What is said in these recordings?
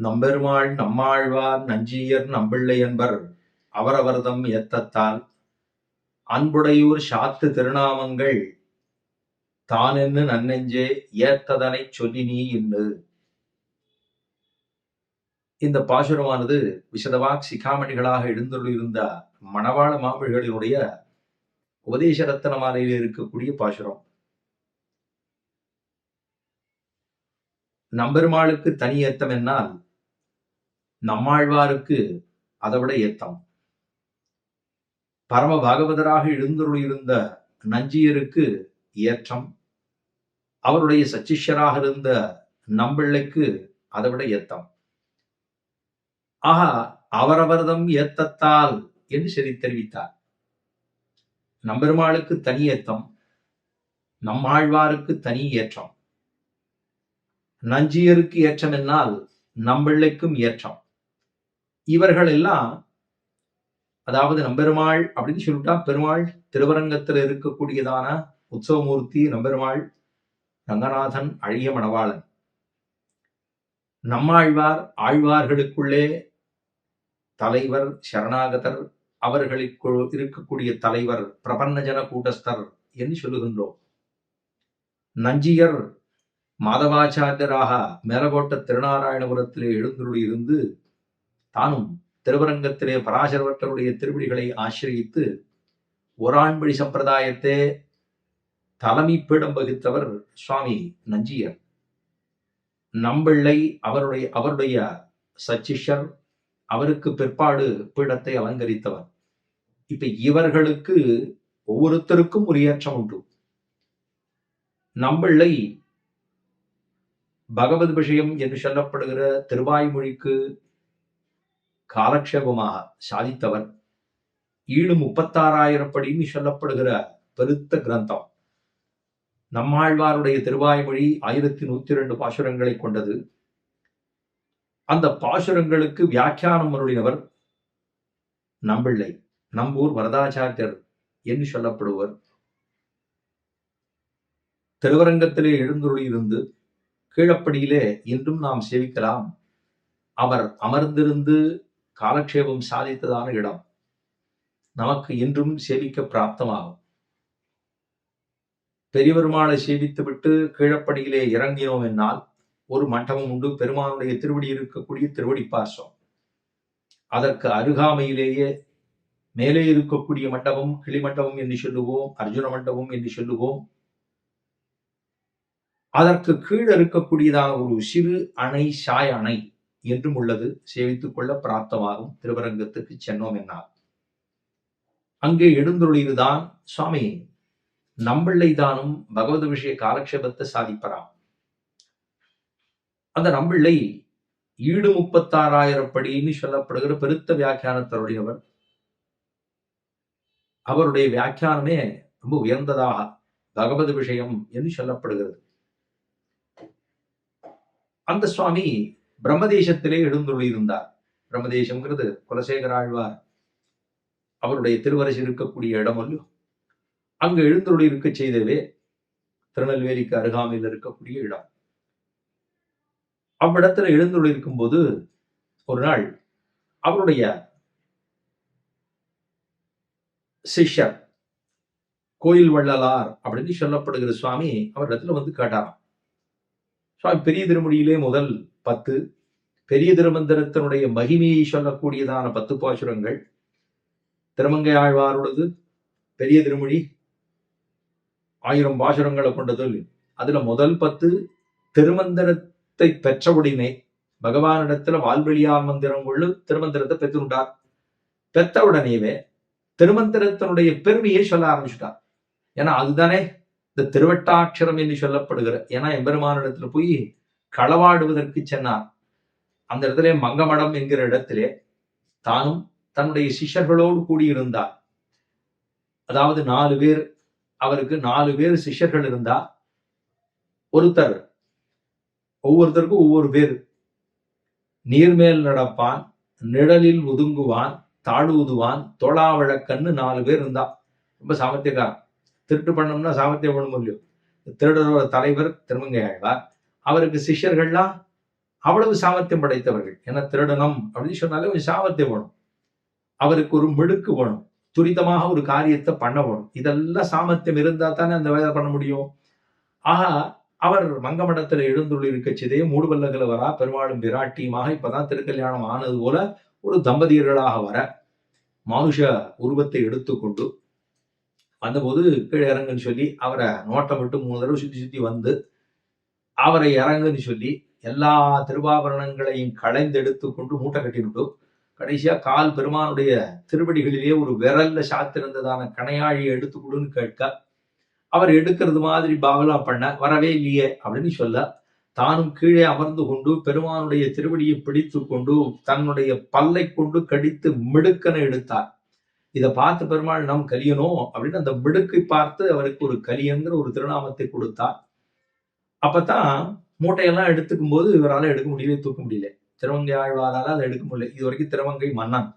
நம்பெருமாள் நம்மாழ்வார் நஞ்சியர் நம்பிள்ளை என்பர் அவரவர்தம் ஏத்தத்தால் அன்புடையூர் சாத்து திருநாமங்கள் தானென்னு நன்னெஞ்சே ஏத்ததனைச் சொல்லி நீ இன்னு. இந்த பாசுரமானது விசதவாக் சிகாமணிகளாக எழுந்துள்ளிருந்த மணவாள மாமொழிகளினுடைய உபதேச ரத்தன மாலையில் இருக்கக்கூடிய பாசுரம். நம்பெருமாளுக்கு தனி ஏத்தம் என்னால் நம்மாழ்வாருக்கு அதைவிட ஏத்தம். பரம பாகவதராக எழுந்துள்ளிருந்த நஞ்சியருக்கு ஏற்றம், அவருடைய சச்சிஷ்யராக இருந்த நம்பிள்ளைக்கு அதைவிட ஏத்தம். ஆக அவரவர்தம் ஏத்தத்தால் என்று சரி தெரிவித்தார். நம்பெருமாளுக்கு தனி ஏத்தம், நம்மாழ்வாருக்கு தனி ஏற்றம், நஞ்சியருக்கு ஏற்றம் என்னால் நம்பிள்ளைக்கும் ஏற்றம். இவர்கள் எல்லாம், அதாவது நம்பெருமாள் அப்படின்னு சொல்லிட்டா பெருமாள் திருவரங்கத்தில் இருக்கக்கூடியதான உற்சவமூர்த்தி நம்பெருமாள் ரங்கநாதன் அழிய மணவாளன். நம்மாழ்வார் ஆழ்வார்களுக்குள்ளே தலைவர் சரணாகதர், அவர்களுக்கு இருக்கக்கூடிய தலைவர் பிரபன்னஜன கூட்டஸ்தர் என்று சொல்லுகின்றோம். நஞ்சியர் மாதவாச்சாரியராக மேலகோட்ட திருநாராயணபுரத்திலே எழுந்துள்ளிருந்து தானும் திருவரங்கத்திலே பராசரவற்றருடைய திருவடிகளை ஆசிரியித்து ஓராண்படி சம்பிரதாயத்தை தலைமை பீடம் வகித்தவர் சுவாமி நஞ்சியர். நம்பிள்ளை அவருடைய சச்சிஷ்யர், அவருக்கு பிற்பாடு பீடத்தை அலங்கரித்தவர். இப்ப இவர்களுக்கு ஒவ்வொருத்தருக்கும் ஒரு ஏற்றம் உண்டு. நம்பிள்ளை பகவத் விஷயம் என்று சொல்லப்படுகிற திருவாய்மொழிக்கு காலக்ஷேபமாக சாதித்தவர். ஈடு 36,000 படின்னு சொல்லப்படுகிற பெருத்த கிரந்தம். நம்மாழ்வாருடைய திருவாய்மொழி 1102 பாசுரங்களை கொண்டது. அந்த பாசுரங்களுக்கு வியாக்கியானம் அருளினவர் நம்பிள்ளை, நம்பூர் வரதாச்சாரியர் என்று சொல்லப்படுவர். திருவரங்கத்திலே எழுந்துள்ளிருந்து கீழப்படியிலே இன்றும் நாம் சேவிக்கலாம். அவர் அமர்ந்திருந்து காலக்ஷேபம் சாதித்ததான இடம் நமக்கு இன்றும் சேவிக்க பிராப்தமாகும். பெரியபெருமாளை சேவித்து விட்டு கீழப்படியிலே இறங்கினோம் என்னால் ஒரு மண்டபம் உண்டு. பெருமானுடைய திருவடி இருக்கக்கூடிய திருவடி பார்சம். அதற்கு அருகாமையிலேயே மேலே இருக்கக்கூடிய மண்டபம் கிளிமண்டபம் என்று சொல்லுவோம், அர்ஜுன மண்டபம் என்று சொல்லுவோம். அதற்கு கீழே இருக்கக்கூடியதான ஒரு சிறு அணை, சாய அணை என்றும் உள்ளது. சேவித்துக் கொள்ள பிராப்தமாகும். திருவரங்கத்துக்கு சென்னோம் என்னால் அங்கே எழுந்துள்ளிருதான் சுவாமி நம்பிள்ளை தானும் பகவத விஷய காலக்ஷேபத்தை சாதிப்பராம். அந்த நம்பிள்ளை ஈடு 36,000 படின்னு சொல்லப்படுகிற பெருத்த வியாக்கியானத்தருடையவர். அவருடைய வியாக்கியானமே ரொம்ப உயர்ந்ததாக பகவத விஷயம் என்று சொல்லப்படுகிறது. அந்த சுவாமி பிரம்மதேசத்திலே எழுந்துள்ளிருந்தார். பிரம்மதேசம்ங்கிறது குலசேகர ஆழ்வார் அவருடைய திருவரசு இருக்கக்கூடிய இடம் அல்ல. அங்கு எழுந்துள்ளி இருக்க செய்தவே திருநெல்வேலிக்கு அருகாமையில் இருக்கக்கூடிய இடம். அவ்விடத்துல எழுந்துள்ளி இருக்கும் போது ஒரு நாள் அவருடைய சிஷ்யர் கோயில் வள்ளலார் அப்படின்னு சொல்லப்படுகிற சுவாமி அவரிடத்துல வந்து கேட்டாராம். சுவாமி பெரிய திருமொழியிலே முதல் 10 பெரிய திருமந்திரத்தினுடைய மகிமையை சொல்லக்கூடியதான 10 பாசுரங்கள், திருமங்கை ஆழ்வாரோடது பெரிய திருமொழி 1000 பாசுரங்களை கொண்டது. அதுல முதல் 10 திருமந்திரத்தை பெற்றவுடனே பகவானிடத்துல வால்வெளியார் மந்திரம் கொள்ளு திருமந்திரத்தை பெற்றுண்டார். பெற்ற உடனேவே திருமந்திரத்தினுடைய பெருமையை சொல்ல ஆரம்பிச்சுட்டார். ஏன்னா அதுதானே இந்த திருவட்டாட்சரம் என்று சொல்லப்படுகிற. ஏன்னா எம்பெருமானிடத்துல போய் களவாடுவதற்கு சென்னார். அந்த இடத்திலே மங்கமடம் என்கிற இடத்திலே தானும் தன்னுடைய சிஷ்யர்களோடு கூடியிருந்தார். அதாவது 4 பேர், அவருக்கு 4 பேர் சிஷ்யர்கள் இருந்தா. ஒருத்தர் ஒவ்வொருத்தருக்கும் ஒவ்வொரு பேர். நீர்மேல் நடப்பான், நிழலில் ஒதுங்குவான், தாழ்வுதுவான், தோளாவழக்கன்னு 4 பேர் இருந்தா. ரொம்ப சாமர்த்தியக்காரன். திருட்டு பண்ணோம்னா சாமர்த்தியம் பண்ண முடியும். திருடரோட தலைவர் திருமங்கை ஆழ்வார். அவருக்கு சிஷ்யர்கள்லாம் அவ்வளவு சாமர்த்தியம் படைத்தவர்கள். ஏன்னா திருடனம் அப்படின்னு சொன்னாலே கொஞ்சம் சாமர்த்தியம் வேணும், அவருக்கு ஒரு மிடுக்கு வேணும், துரிதமாக ஒரு காரியத்தை பண்ண வேணும். இதெல்லாம் சாமர்த்தியம் இருந்தா தானே அந்த வேலை பண்ண முடியும். ஆஹா, அவர் மங்கமடத்துல எழுந்துள்ளிருக்க செய்தே மூடுவல்லகல வரா பெருமாளும் பிராட்டியுமாக இப்பதான் திருக்கல்யாணம் ஆனது போல ஒரு தம்பதியர்களாக வர மானுஷ உருவத்தை எடுத்துக்கொண்டு வந்தபோது கீழே இறங்குன்னு சொல்லி அவரை நோட்டம் விட்டு 3 தடவை சுத்தி சுத்தி வந்து அவரை இறங்குன்னு சொல்லி எல்லா திருவாபரணங்களையும் களைந்தெடுத்து கொண்டு மூட்டை கட்டிவிட்டு கடைசியா கால் பெருமானுடைய திருவடிகளிலே ஒரு விரல்ல சாத்திருந்ததான கணையாழியை எடுத்துக்கொடுன்னு கேட்க அவர் எடுக்கிறது மாதிரி பாவலா பண்ண வரவே இல்லையே அப்படின்னு சொல்ல தானும் கீழே அமர்ந்து கொண்டு பெருமானுடைய திருவடியை பிடித்து கொண்டு தன்னுடைய பல்லை கொண்டு கடித்து மிடுக்கனை எடுத்தார். இதை பார்த்து பெருமாள் நாம் கலியனோ அப்படின்னு அந்த மிடுக்கை பார்த்து அவருக்கு ஒரு கலியங்கிற ஒரு திருநாமத்தை கொடுத்தார். அப்பதான் மூட்டையெல்லாம் எடுத்துக்கும் போது இவரால் எடுக்க முடியல, தூக்க முடியல. திருமங்கை ஆழ்வாரால அதை எடுக்க முடியல. இது வரைக்கும் திருமங்கை மன்னன்,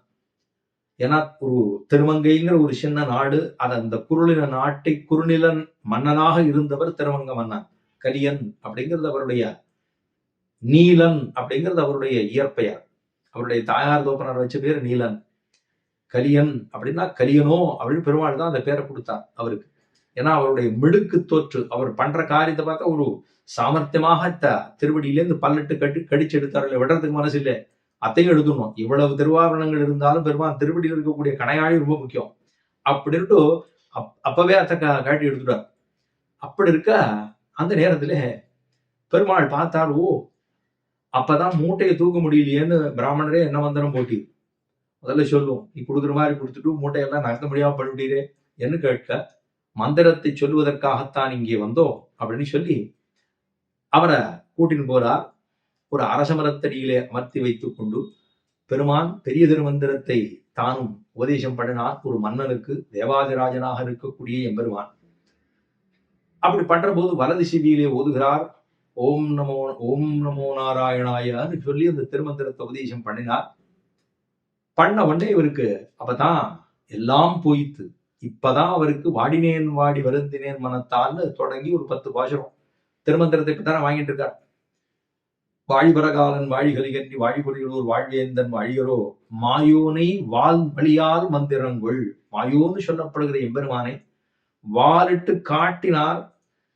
ஏன்னா ஒரு திருமங்கைங்கிற ஒரு சின்ன நாடு, அது அந்த குறுநில நாட்டை குறுநிலன் மன்னனாக இருந்தவர் திருமங்க மன்னன். கலியன் அப்படிங்கிறது அவருடைய, நீலன் அப்படிங்கிறது அவருடைய இயற்பெயர். அவருடைய தாயார் தோப்பனார் வச்ச பேர் நீலன். கலியன் அப்படின்னா கலியனோ அப்படின்னு பெருமாள் தான் அந்த பேரை கொடுத்தார் அவருக்கு. ஏன்னா அவருடைய மிடுக்கு தோற்று, அவர் பண்ற காரியத்தை பார்த்தா ஒரு சாமர்த்தியமாக திருவடியிலேருந்து பல்லட்டு கட்டி கடிச்சு எடுத்தார்கள். விடுறதுக்கு மனசு இல்லை, அத்தையும் எடுக்கணும். இவ்வளவு திருவாபரணங்கள் இருந்தாலும் பெருமாள் திருவடியில் இருக்கக்கூடிய கணையாழி ரொம்ப முக்கியம் அப்படின்ட்டு அப்பவே அத்தை காட்டி எடுத்துட்டார். அப்படி இருக்க அந்த நேரத்துல பெருமாள் பார்த்தார், ஓ அப்பதான் மூட்டையை தூக்க முடியலையேன்னு பிராமணரே என்ன மந்திரம் போட்டி முதல்ல சொல்லுவோம், நீ கொடுக்குற மாதிரி கொடுத்துட்டு மூட்டையெல்லாம் நகர்த்த முடியாம பண்ணிட்டீரே என்று கேட்க, மந்திரத்தை சொல்லுவதற்காகத்தான் இங்கே வந்தோம் அப்படின்னு சொல்லி அவரை கூட்டின்னு போறார். ஒரு அரசமரத்தடியிலே அமர்த்தி வைத்துக் கொண்டு பெருமான் பெரிய திருமந்திரத்தை தானும் உபதேசம் பண்ணினார் ஒரு மன்னனுக்கு, தேவாதிராஜனாக இருக்கக்கூடிய எம்பெருமான். அப்படி பண்ற போது வலது செவியிலே ஓதுகிறார், ஓம் நமோ நாராயணாயன்னு சொல்லி அந்த திருமந்திரத்தை உபதேசம் பண்ணினார். பண்ண உடனே இவருக்கு அப்பதான் எல்லாம் போயித்து. இப்பதான் அவருக்கு வாடினேன் வாடி வருந்தினேன் மனத்தால்னு தொடங்கி ஒரு 10 பாசுரம் திருமந்திரத்தை இப்பதானே வாங்கிட்டு இருக்கார். வாழிபரகாலன் வாழி கலிகன்றி வாழி பொறிகளூர் வாழ்வேந்தன் வாழியரோ மாயோனை வால் வழியால் மந்திரங்கள். மாயோன்னு சொல்லப்படுகிற எம்பெருமானை வாலிட்டு காட்டினார்,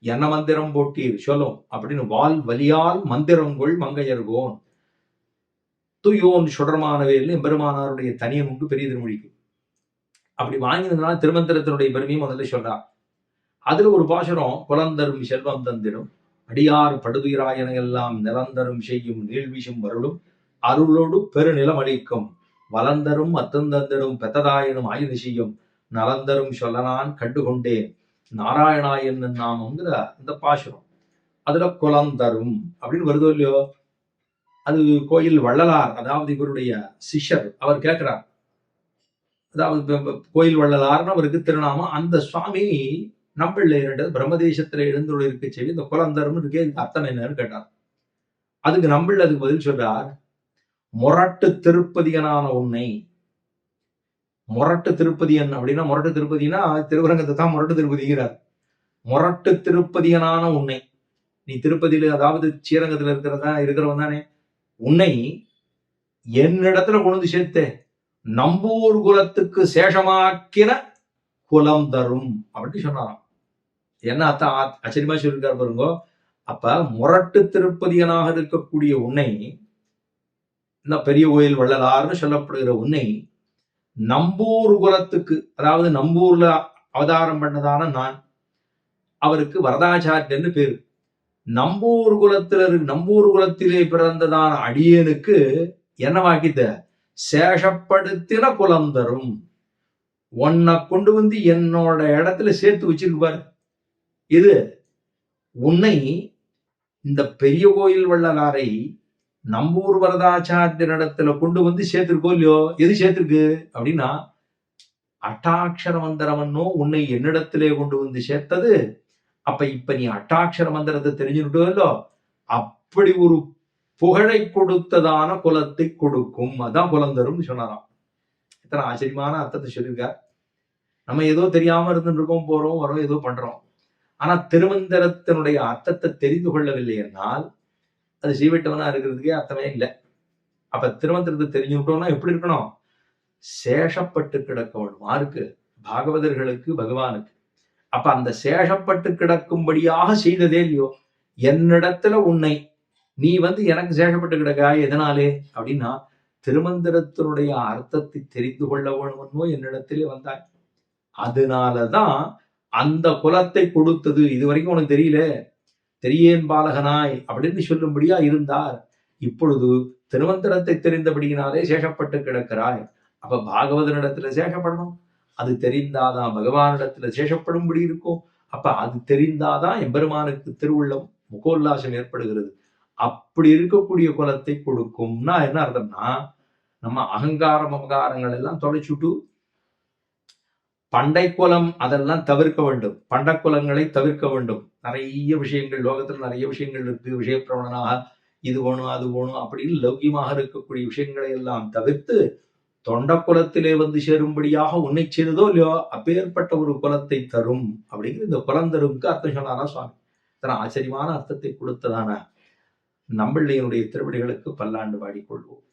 என்ன மந்திரம் போட்டீர் சொல்லும் அப்படின்னு வால் வலியால் மந்திரங்கள் மங்கையர்கோன் துயோன் சுடர்மானவேல்னு எம்பெருமானாருடைய தனியன் உண்டு பெரிய திருமொழிக்கு. அப்படி வாங்கினதுனால திருமந்திரத்தினுடைய பெருமையும் முதல்ல சொல்றார். அதுல ஒரு பாசுரம், குலந்தரும் செல்வம் தந்திடும் அடியார் படுதுயிராயன எல்லாம் நிரந்தரும் செய்யும் நீழ்விசும் வருளும் அருளோடு பெருநிலம் அளிக்கும் வளர்ந்தரும் அத்தந்தந்திடும் பெத்ததாயனும் ஆயுத செய்யும் நலந்தரும் சொல்லனான் கண்டுகொண்டேன் நாராயணா என்ன நாமங்கிற இந்த பாசுரம். அதுல குலந்தரும் அப்படின்னு வருதோ இல்லையோ, அது கோயில் வள்ளலார், அதாவது இவருடைய சிஷ்யர், அவர் கேட்கிறார். அதாவது கோயில் வள்ளலார்னு அவருக்கு திருநாமம். அந்த சுவாமி நம்மள 2 பிரம்மதேசத்துல எழுந்துள்ள இருக்க செய்தி இந்த குலந்தரும் இருக்கே, இந்த அர்த்தம் என்னன்னு கேட்டார். அதுக்கு நம்மள அதுக்கு பதில் சொல்றார், முரட்டு திருப்பதியனான உன்னை. முரட்டு திருப்பதியன் அப்படின்னா, முரட்டு திருப்பதினா திருவரங்கத்தை தான் முரட்டு திருப்பதிங்கிறார். முரட்டு திருப்பதியனான உன்னை, நீ திருப்பதியில அதாவது ஸ்ரீரங்கத்துல இருக்கிறவன் தானே, உன்னை என்னிடத்துல கொண்டு சேர்த்து நம்பூர் குலத்துக்கு சேஷமாக்கின குலம் தரும் அப்படின்னு சொன்னாராம். என்ன அர்த்தம் ஆச்சரியமா சொல்லிருக்காரு பாருங்க. அப்ப முரட்டு திருப்பதியனாக இருக்கக்கூடிய உன்னை, பெரிய கோயில் வள்ளலார்னு சொல்லப்படுகிற உன்னை நம்பூர் குலத்துக்கு, அதாவது நம்பூர்ல அவதாரம் பண்ணதான நான், அவருக்கு வரதாச்சாரியன்னு பேரு. நம்பூர் குலத்திலே பிறந்ததான அடியனுக்கு என்னவாக்கித்த சேஷப்படுத்தின குலம் தரும். உன்னை கொண்டு வந்து என்னோட இடத்துல சேர்த்து வச்சிருக்கு பாரு. இது உன்னை இந்த பெரிய கோயில் வள்ளலாரை நம்பூர் வரதாச்சாரியனிடத்துல கொண்டு வந்து சேர்த்திருக்கோ இல்லையோ. எது சேர்த்திருக்கு அப்படின்னா, அட்டாட்சர மந்திரமன்னோ உன்னை என்னிடத்திலே கொண்டு வந்து சேர்த்தது. அப்ப இப்ப நீ அட்டாட்சர மந்திரத்தை தெரிஞ்சுட்டோ இல்லோ, அப்படி ஒரு புகழை கொடுத்ததான குலத்தை கொடுக்கும், அதான் குலம் தரும் சொன்னாராம். இத்தனை ஆச்சரியமான அர்த்தத்தை சொல்லியிருக்கார். நம்ம ஏதோ தெரியாம இருந்துட்டு இருக்கோம், போறோம் வரோம், ஏதோ பண்றோம். ஆனா திருமந்திரத்தினுடைய அர்த்தத்தை தெரிந்து கொள்ளவில்லை என்றால் அது சீவட்டவனா இருக்கிறதுக்கே அர்த்தமே இல்லை. அப்ப திருமந்திரத்தை தெரிஞ்சுக்கிட்டோம்னா எப்படி இருக்கணும்? சேஷப்பட்டு கிடக்க வேண்டும். யாருக்கு? பாகவதர்களுக்கு, பகவானுக்கு. அப்ப அந்த சேஷப்பட்டு கிடக்கும்படியாக செய்ததே இல்லையோ. என்னிடத்துல உன்னை நீ எனக்கு சேஷப்பட்டு கிடக்காய் எதனாலே அப்படின்னா, திருமந்திரத்தினுடைய அர்த்தத்தை தெரிந்து கொள்ள வேணுமோ என்னிடத்திலே வந்தாய். அதனாலதான் அந்த குலத்தை கொடுத்தது. இதுவரைக்கும் உனக்கு தெரியல, தெரியேன் பாலகனாய் அப்படின்னு சொல்லும்படியா இருந்தார். இப்பொழுது திருமந்திரத்தை தெரிந்தபடியினாலே சேஷப்பட்டு கிடக்கிறாய். அப்ப பாகவதனிடத்துல சேஷப்படணும். அது தெரிந்தாதான் பகவானிடத்துல சேஷப்படும்படி இருக்கும். அப்ப அது தெரிந்தாதான் எம்பெருமானுக்கு திருவுள்ளம் முகோல்லாசம் ஏற்படுகிறது. அப்படி இருக்கக்கூடிய குலத்தை கொடுக்கும்னா என்ன அர்த்தம்னா, நம்ம அகங்காரம் அமகாரங்கள் எல்லாம் தொலைச்சுட்டு பண்டை குலம் அதெல்லாம் தவிர்க்க வேண்டும். பண்ட குலங்களை தவிர்க்க வேண்டும். நிறைய விஷயங்கள் லோகத்துல நிறைய விஷயங்கள் இருக்கு. விஷயப்பிரவணனாக இது வேணும் அது வேணும் அப்படின்னு லௌகியமாக இருக்கக்கூடிய விஷயங்களை எல்லாம் தவிர்த்து தொண்ட குலத்திலே சேரும்படியாக உன்னை செய்ததோ இல்லையோ அப்பேற்பட்ட ஒரு குலத்தை தரும் அப்படிங்கிற இந்த குலம் தரும்க்கு அர்த்தம் சொன்னாரா சுவாமி. இத்தனை ஆச்சரியமான அர்த்தத்தை கொடுத்ததான நம்பிள்ளையனுடைய திருவடிகளுக்கு பல்லாண்டு பாடிக்கொள்வோம்.